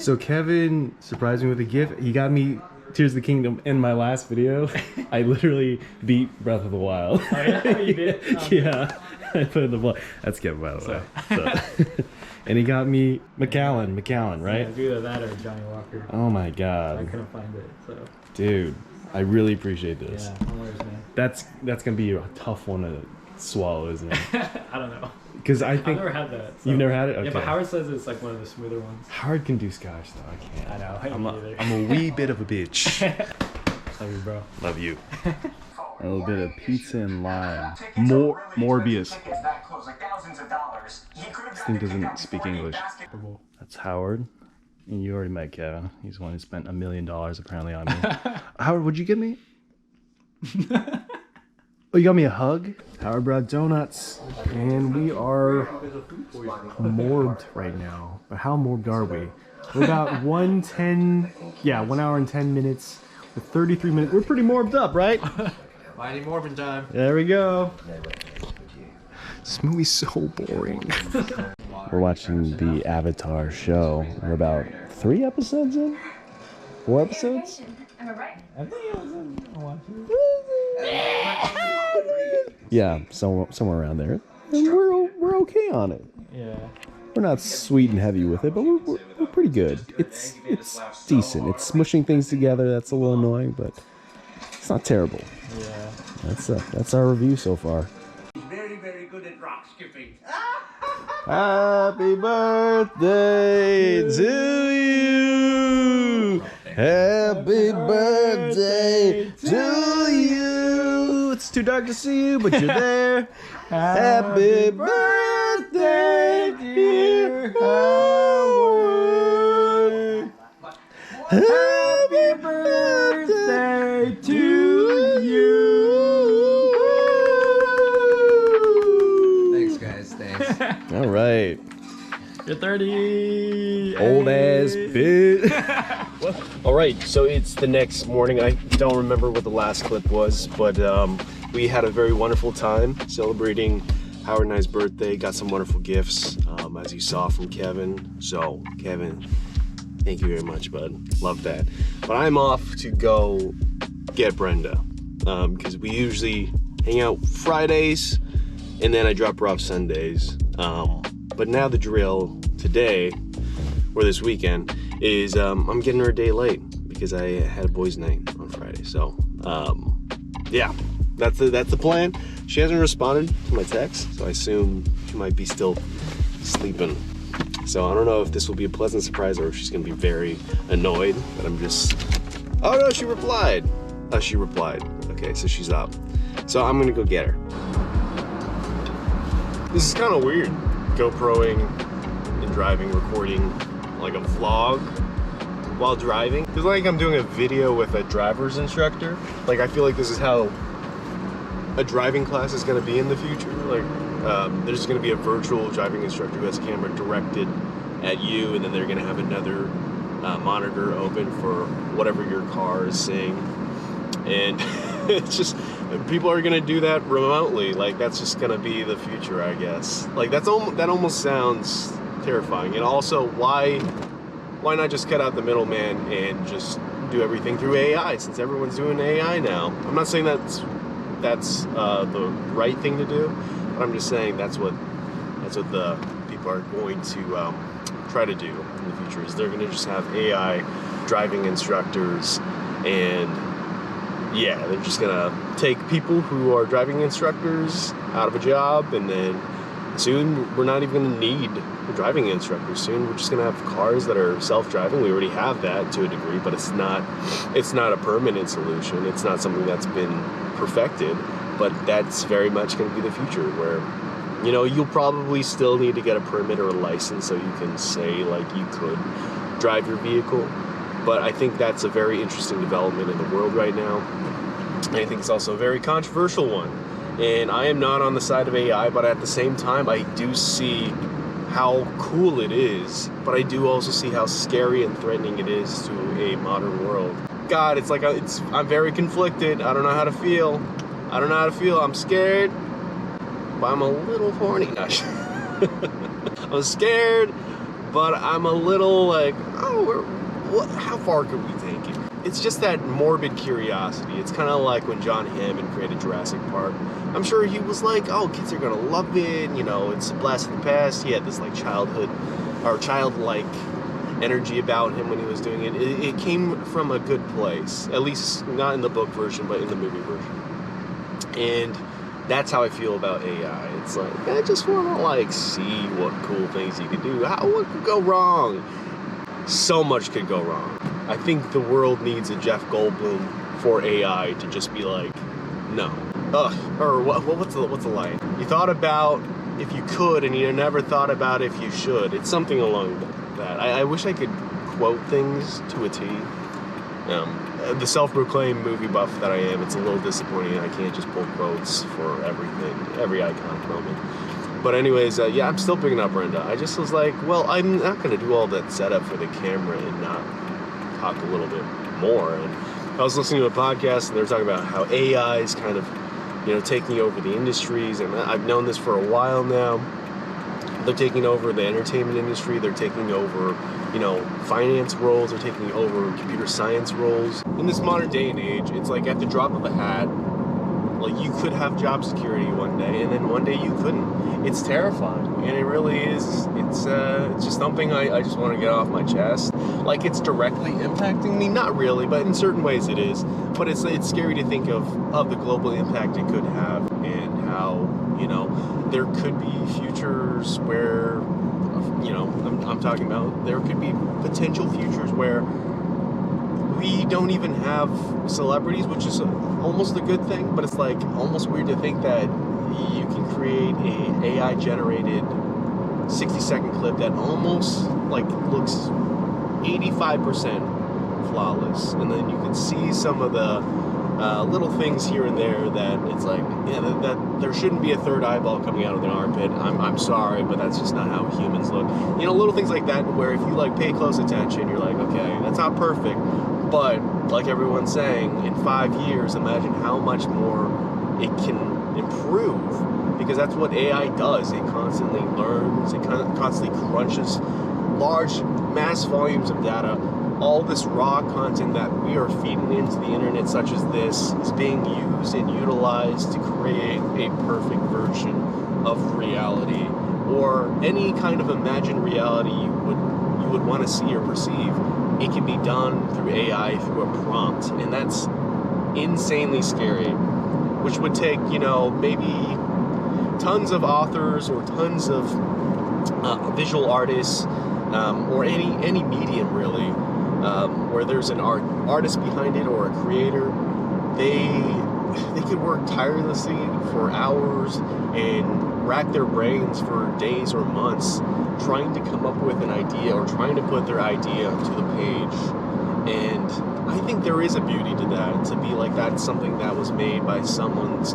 So Kevin surprised me with a gift. He got me Tears of the Kingdom in my last video. I literally beat Breath of the Wild. Oh yeah, you did? Yeah, I put in the vlog. That's Kevin, by the way. So. And he got me McAllen, right? Yeah, it's either that or Johnny Walker. Oh my god. I couldn't find it, so. Dude, I really appreciate this. Yeah, no worries, man. That's gonna be a tough one to swallow, isn't it? I don't know. Because I think I've never had that. So. You've never had it? Okay. Yeah, but Howard says it's like one of the smoother ones. Howard can do scotch though. I can't. I know. I'm a wee bit of a bitch. Love you, bro. Love you. A little bit of pizza and lime. Morbius. This thing doesn't speak English. That's Howard. And you already met Kevin. He's the one who spent $1 million apparently on me. Howard, what'd you give me? Oh, you got me a hug? Howard brought donuts. And we are morbed right now. But how morbed are we? We're about 1 hour and 10 minutes. With 33 minutes. We're pretty morbed up, right? Mighty Morbin time. There we go. This movie's so boring. We're watching the Avatar show. We're about 3 episodes in? 4 episodes? Am I right? I think it was in Yeah, somewhere around there. And we're okay on it. Yeah. We're not sweet and heavy with it, but we're pretty good. It's decent. It's smushing things together. That's a little annoying, but it's not terrible. Yeah. That's our review so far. He's very, very good at rock skipping. Happy birthday to you. Happy birthday to you. It's too dark to see you, but you're there. Happy birthday, dear Howard. Happy birthday to you. Thanks, guys. Thanks. All right. You're 30. Old ass bitch. All right, so it's the next morning. I don't remember what the last clip was, but we had a very wonderful time celebrating Howard and I's birthday. Got some wonderful gifts, as you saw from Kevin. So, Kevin, thank you very much, bud. Love that. But I'm off to go get Brenda, because we usually hang out Fridays, and then I drop her off Sundays. But now the drill today, or this weekend, is I'm getting her a day late because I had a boys' night on Friday. So, yeah, that's the plan. She hasn't responded to my text, so I assume she might be still sleeping. So I don't know if this will be a pleasant surprise or if she's gonna be very annoyed, but I'm just... Oh no, she replied. Oh, she replied. Okay, so she's up. So I'm gonna go get her. This is kind of weird, GoProing and driving, recording like a vlog while driving. It's like I'm doing a video with a driver's instructor. Like I feel like this is how a driving class is gonna be in the future. Like there's gonna be a virtual driving instructor who has a camera directed at you, and then they're gonna have another monitor open for whatever your car is seeing. And it's just, people are gonna do that remotely. Like that's just gonna be the future, I guess. Like that almost sounds terrifying. And also, why not just cut out the middleman and just do everything through AI, since everyone's doing AI now? I'm not saying that's the right thing to do, but I'm just saying that's what the people are going to try to do in the future. Is they're going to just have AI driving instructors, and yeah, they're just gonna take people who are driving instructors out of a job, and then soon we're not even gonna need driving instructors. Soon we're just gonna have cars that are self-driving. We already have that to a degree, but it's not a permanent solution. It's not something that's been perfected, but that's very much gonna be the future, where, you know, you'll probably still need to get a permit or a license so you can say like you could drive your vehicle. But I think that's a very interesting development in the world right now. And I think it's also a very controversial one. And I am not on the side of AI, but at the same time, I do see how cool it is, but I do also see how scary and threatening it is to a modern world. God, it's like, I'm very conflicted. I don't know how to feel. I'm scared, but I'm a little horny. I'm scared, but I'm a little like, oh, how far could we take it? It's just that morbid curiosity. It's kind of like when John Hammond created Jurassic Park. I'm sure he was like, oh, kids are gonna love it, you know, it's a blast from the past. He had this like childlike energy about him when he was doing it. It came from a good place, at least not in the book version, but in the movie version. And that's how I feel about AI. It's like, I just want to like see what cool things you can do. What could go wrong? So much could go wrong. I think the world needs a Jeff Goldblum for AI to just be like, no. Or what's the line? You thought about if you could, and you never thought about if you should. It's something along that. I wish I could quote things to a T. The self-proclaimed movie buff that I am, it's a little disappointing. I can't just pull quotes for everything, every iconic moment. But anyways, yeah, I'm still picking up Brenda. I just was like, well, I'm not going to do all that setup for the camera and not talk a little bit more. And I was listening to a podcast, and they're talking about how AI is kind of, you know, taking over the industries. And I've known this for a while now. They're taking over the entertainment industry. They're taking over, you know, finance roles. They're taking over computer science roles. In this modern day and age, it's like at the drop of a hat, like you could have job security one day, and then one day you couldn't. It's terrifying, and it really is. It's just something I just want to get off my chest. Like it's directly impacting me, not really, but in certain ways it is. But it's scary to think of the global impact it could have, and how, you know, there could be futures where, you know, I'm talking about, there could be potential futures where we don't even have celebrities, which is almost a good thing, but it's like almost weird to think that you can create a AI generated 60-second clip that almost like looks 85% flawless, and then you can see some of the little things here and there that it's like, yeah, that there shouldn't be a third eyeball coming out of the armpit. I'm sorry, but that's just not how humans look. You know, little things like that where if you like pay close attention, you're like, okay, that's not perfect, but like everyone's saying, in 5 years, imagine how much more it can improve, because that's what AI does. It constantly learns, it constantly crunches large mass volumes of data. All this raw content that we are feeding into the internet, such as this, is being used and utilized to create a perfect version of reality, or any kind of imagined reality you would want to see or perceive. It can be done through AI, through a prompt, and that's insanely scary, which would take, you know, maybe tons of authors or tons of visual artists, or any medium really, where there's an artist behind it or a creator. They could work tirelessly for hours and rack their brains for days or months trying to come up with an idea or trying to put their idea onto the page. And I think there is a beauty to that, to be like that's something that was made by someone's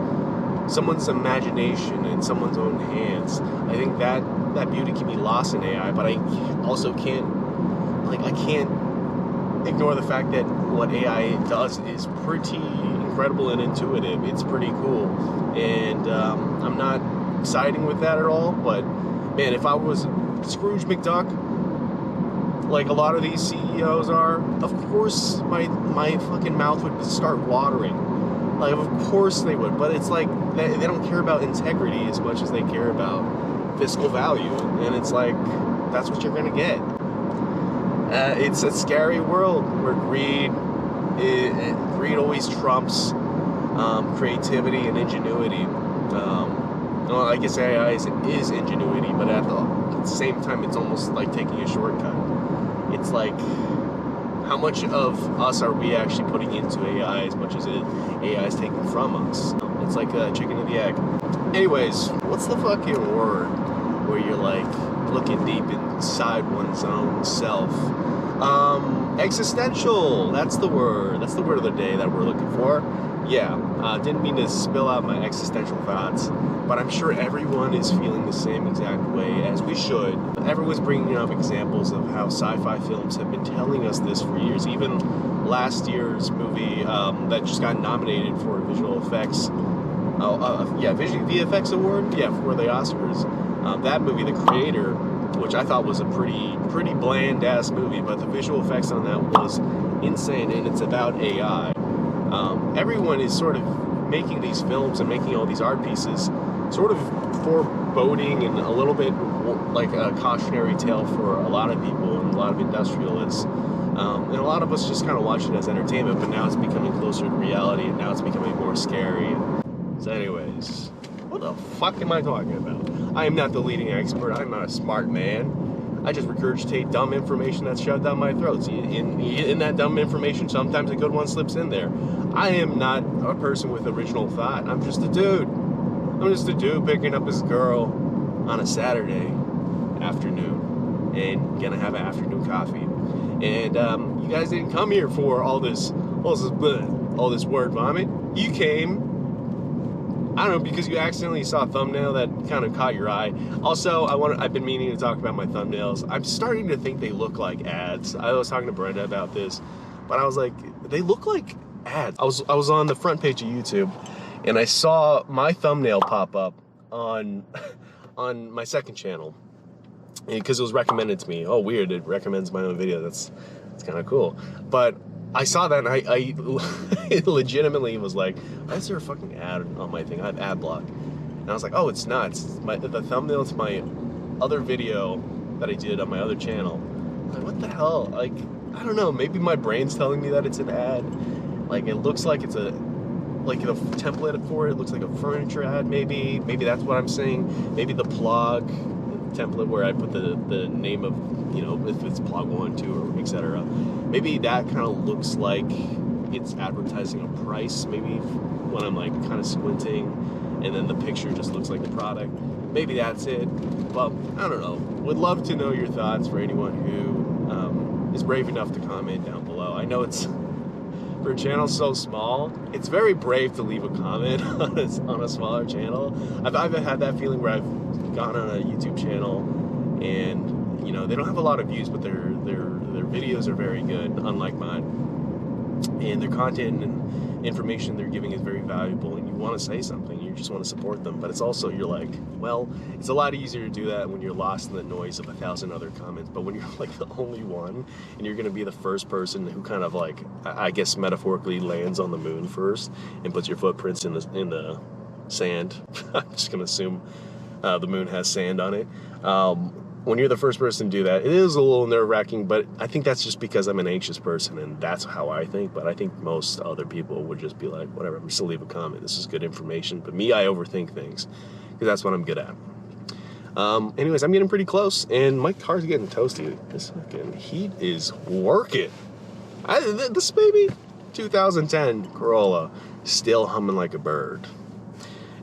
imagination and someone's own hands. I think that beauty can be lost in AI, but I also can't ignore the fact that what AI does is pretty incredible and intuitive. It's pretty cool, and I'm not siding with that at all. But man, if I was Scrooge McDuck, like a lot of these CEOs are, of course my fucking mouth would start watering. Like, of course they would, but it's like they don't care about integrity as much as they care about fiscal value, and it's like that's what you're gonna get. It's a scary world where greed always trumps creativity and ingenuity. Well, I guess AI is ingenuity, but at the same time, it's almost like taking a shortcut. It's like, how much of us are we actually putting into AI as much as AI is taking from us? It's like a chicken and the egg. Anyways, what's the fucking word where you're like looking deep inside one's own self? Existential. That's the word. That's the word of the day that we're looking for. Yeah, didn't mean to spill out my existential thoughts, but I'm sure everyone is feeling the same exact way, as we should. Everyone's bringing up examples of how sci-fi films have been telling us this for years. Even last year's movie that just got nominated for visual effects, VFX award, for the Oscars. That movie, The Creator, which I thought was a pretty bland ass movie, but the visual effects on that was insane, and it's about AI. Everyone is sort of making these films and making all these art pieces sort of foreboding and a little bit like a cautionary tale for a lot of people and a lot of industrialists. And a lot of us just kind of watch it as entertainment, but now it's becoming closer to reality, and now it's becoming more scary. So anyways, what the fuck am I talking about? I am not the leading expert. I'm not a smart man. I just regurgitate dumb information that's shoved down my throat. In that dumb information, sometimes a good one slips in there. I am not a person with original thought. I'm just a dude. I'm just a dude picking up his girl on a Saturday afternoon and gonna have an afternoon coffee. And you guys didn't come here for all this word vomit. You came, I don't know, because you accidentally saw a thumbnail that kind of caught your eye. Also, I've been meaning to talk about my thumbnails. I'm starting to think they look like ads. I was talking to Brenda about this, but I was like, they look like ads. I was on the front page of YouTube, and I saw my thumbnail pop up on my second channel because it was recommended to me. Oh, weird! It recommends my own video. That's kind of cool. But I saw that, and I it legitimately was like, why is there a fucking ad on my thing? I have ad block. And I was like, oh, it's not. It's the thumbnail to my other video that I did on my other channel. I'm like, what the hell? Like, I don't know. Maybe my brain's telling me that it's an ad. Like, it looks like it's the template for it looks like a furniture ad. Maybe that's what I'm saying. Maybe the PLOG template where I put the name of, you know, if it's PLOG 1, 2, or etc. Maybe that kind of looks like it's advertising a price, maybe when I'm like kind of squinting, and then the picture just looks like the product. Maybe that's it. Well, I don't know. Would love to know your thoughts for anyone who is brave enough to comment down below. I know it's, for a channel so small, it's very brave to leave a comment on a smaller channel. I've had that feeling where I've gone on a YouTube channel and, you know, they don't have a lot of views, but their videos are very good, unlike mine. And their content and information they're giving is very valuable, and you want to say something, you just want to support them. But it's also, you're like, well, it's a lot easier to do that when you're lost in the noise of 1,000 other comments. But when you're like the only one, and you're going to be the first person who kind of like, I guess metaphorically, lands on the moon first and puts your footprints in the sand. I'm just going to assume the moon has sand on it. When you're the first person to do that, it is a little nerve-wracking, but I think that's just because I'm an anxious person, and that's how I think. But I think most other people would just be like, whatever, I'm just gonna leave a comment. This is good information. But me, I overthink things, because that's what I'm good at. Anyways, I'm getting pretty close, and my car's getting toasty. This fucking heat is working. This baby, 2010 Corolla, still humming like a bird.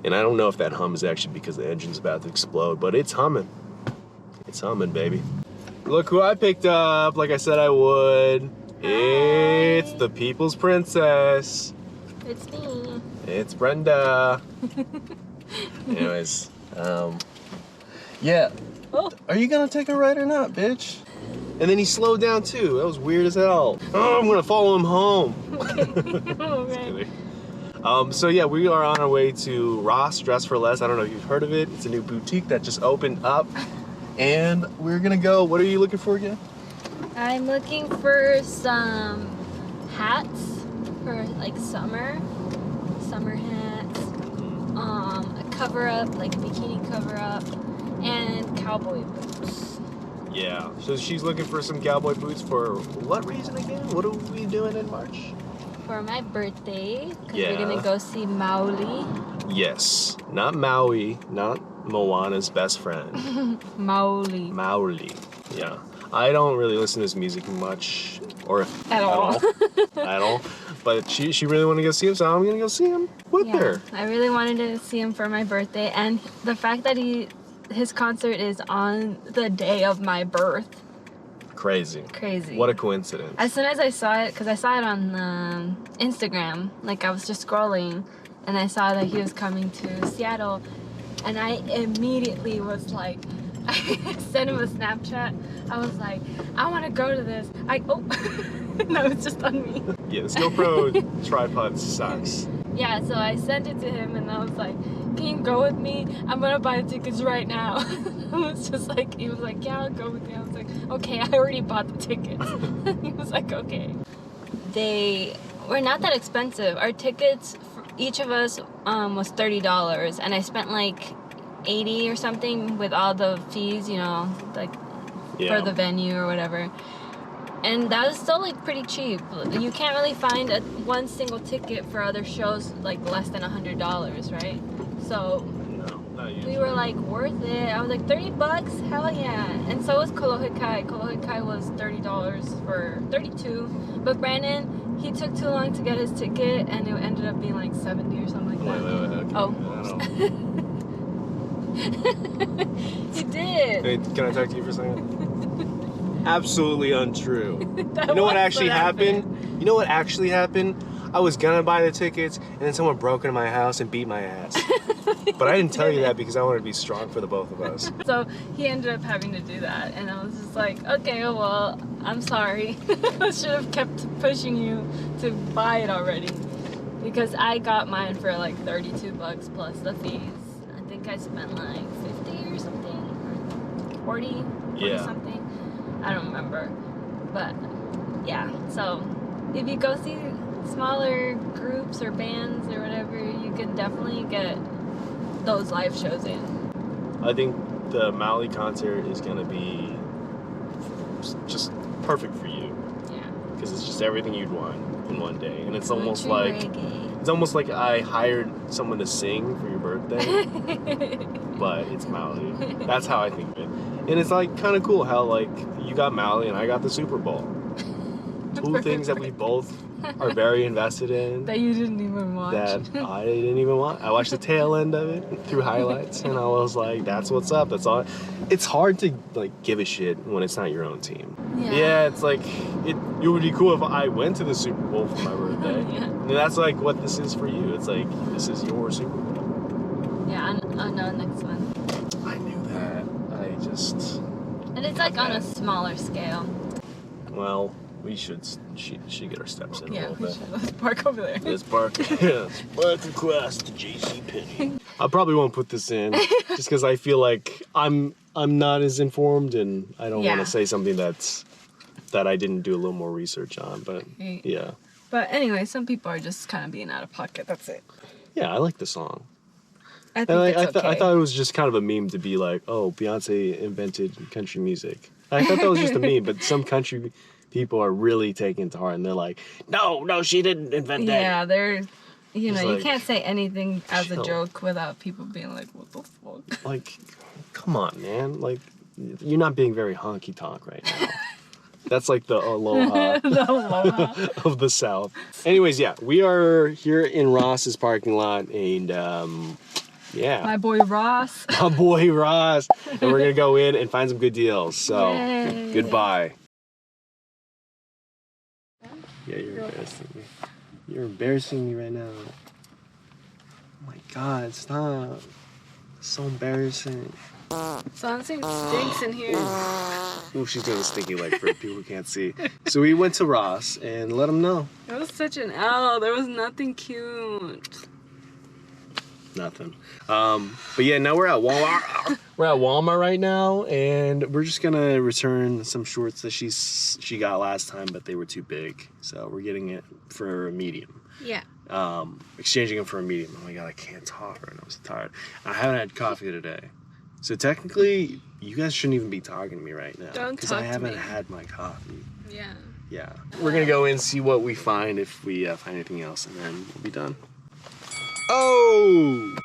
And I don't know if that hum is actually because the engine's about to explode, but it's humming. It's humming, baby. Look who I picked up, like I said I would. Hi. It's the People's Princess. It's me. It's Brenda. Anyways, yeah. Oh. Are you gonna take a ride or not, bitch? And then he slowed down too. That was weird as hell. Oh, I'm gonna follow him home. All right. So yeah, we are on our way to Ross Dress for Less. I don't know if you've heard of it. It's a new boutique that just opened up. And we're gonna go, what are you looking for again? I'm looking for some hats for like summer hats, a cover up, like a bikini cover up, and cowboy boots. Yeah, so she's looking for some cowboy boots for what reason again? What are we doing in March? For my birthday, because Yeah. we're gonna go see Maui. Yes, not Maui, not Moana's best friend. Maui. Maui, yeah. I don't really listen to his music much, or At all. at all. But she really wanted to go see him, so I'm gonna go see him with her. I really wanted to see him for my birthday, and the fact that his concert is on the day of my birth. Crazy. What a coincidence. As soon as I saw it, because I saw it on Instagram, like I was just scrolling, and I saw that he was coming to Seattle, and I immediately was like, I sent him a Snapchat. I was like, I want to go to this. No, it's just on me. Yeah, this GoPro tripod sucks. Yeah, so I sent it to him, and I was like, can you go with me? I'm gonna buy the tickets right now. I was just like, he was like, yeah, I'll go with you. I was like, okay, I already bought the tickets. He was like, okay. They were not that expensive. Our tickets, for each of us, was $30, and I spent like 80 or something with all the fees, you know, like for the venue or whatever. And that was still like pretty cheap. You can't really find one single ticket for other shows like less than $100, right? So No, not usually. we were like, worth it. I was like, $30? Hell yeah. And so was Kolohikai. Kolohikai was $30 for 32. But Brandon, he took too long to get his ticket, and it ended up being like 70 or something like that. Wait, okay. Oh. He did. Hey, can I talk to you for a second? Absolutely untrue. That You know what was actually happened? You know what actually happened? I was gonna buy the tickets, and then someone broke into my house and beat my ass. But I didn't tell you that because I wanted to be strong for the both of us. So he ended up having to do that, and I was just like, okay, well, I'm sorry. I should have kept pushing you to buy it already, because I got mine for like $32 plus the fees. I think I spent like 50 or something, or 40 Yeah. something. I don't remember, but yeah. So if you go see smaller groups or bands or whatever, you can definitely get those live shows in. I think the Maui concert is gonna be just perfect for you Yeah. because it's just everything you'd want in one day, and it's almost Country like reggae. it's almost like I hired someone to sing for your birthday, but it's Maui. That's how I think of it, and it's like kind of cool how like you got Maui and I got the Super Bowl. Two things that we both are very invested in. That you didn't even watch. That I didn't even want. I watched the tail end of it through highlights, and I was like, "That's what's up." That's all. It's hard to like give a shit when it's not your own team. Yeah, it's like it would be cool if I went to the Super Bowl for my birthday. Yeah. And that's like what this is for you. It's like this is your Super Bowl. Yeah, I know next one. I knew that. I just. And it's like on a smaller scale. Well, we should get our steps in a Yeah, little we bit. should. Let's park over there. Let's park. Let's park across to JCPenney. I probably won't put this in just because I feel like I'm not as informed, and I don't want Yeah. to say something that I didn't do a little more research on. But yeah, But anyway, some people are just kind of being out of pocket. That's it. yeah, I like the song. I think And it's okay. I thought it was just kind of a meme to be like, oh, Beyonce invented country music. I thought that was just a meme, but some country people are really taking it to heart, and they're like, no, she didn't invent that. Yeah, they're, you It's know, like, you can't say anything as chill. a joke without people being like, what the fuck? Like, come on, man. Like, you're not being very honky tonk right now. That's like the aloha The aloha. of the South. Anyways, yeah, we are here in Ross's parking lot, and yeah, My boy Ross. my boy Ross, and we're gonna go in and find some good deals. So, Yay. goodbye. Yeah, you're embarrassing me. You're embarrassing me right now. Oh my God, stop. So embarrassing. Something stinks in here. Oh, she's doing a stinky leg for people who can't see. So we went to Ross and let him know. It was such an L. There was nothing cute. Nothing. But yeah, now we're at Walmart. We're at Walmart right now, and we're just gonna return some shorts that she got last time, but they were too big. So we're getting it for a medium. Yeah. Exchanging them for a medium. Oh my God, I can't talk right now. I'm so tired. I haven't had coffee today. So technically, you guys shouldn't even be talking to me right now. Don't Because talk I to haven't me. had my coffee. Yeah. Yeah. We're gonna go in, see what we find, if we find anything else, and then we'll be done. Oh!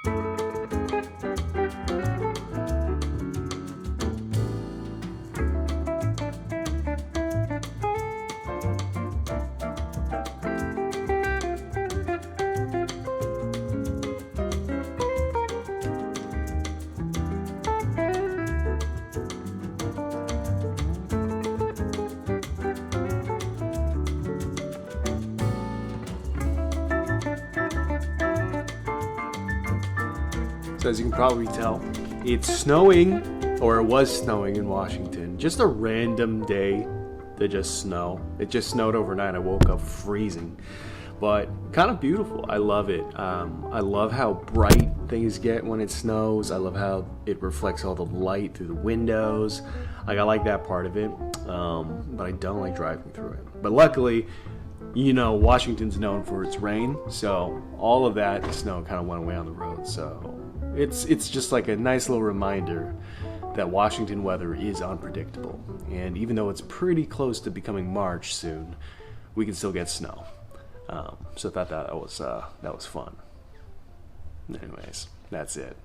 So as you can probably tell, it's snowing, or it was snowing in Washington. Just a random day to just snow. It just snowed overnight. I woke up freezing. but kind of beautiful. I love it. I love how bright things get when it snows. I love how it reflects all the light through the windows. Like, I like that part of it, but I don't like driving through it. But luckily, you know, Washington's known for its rain, so all of that snow kind of went away on the road. So it's just like a nice little reminder that Washington weather is unpredictable. And even though it's pretty close to becoming March soon, we can still get snow. So I thought that was fun. Anyways, that's it.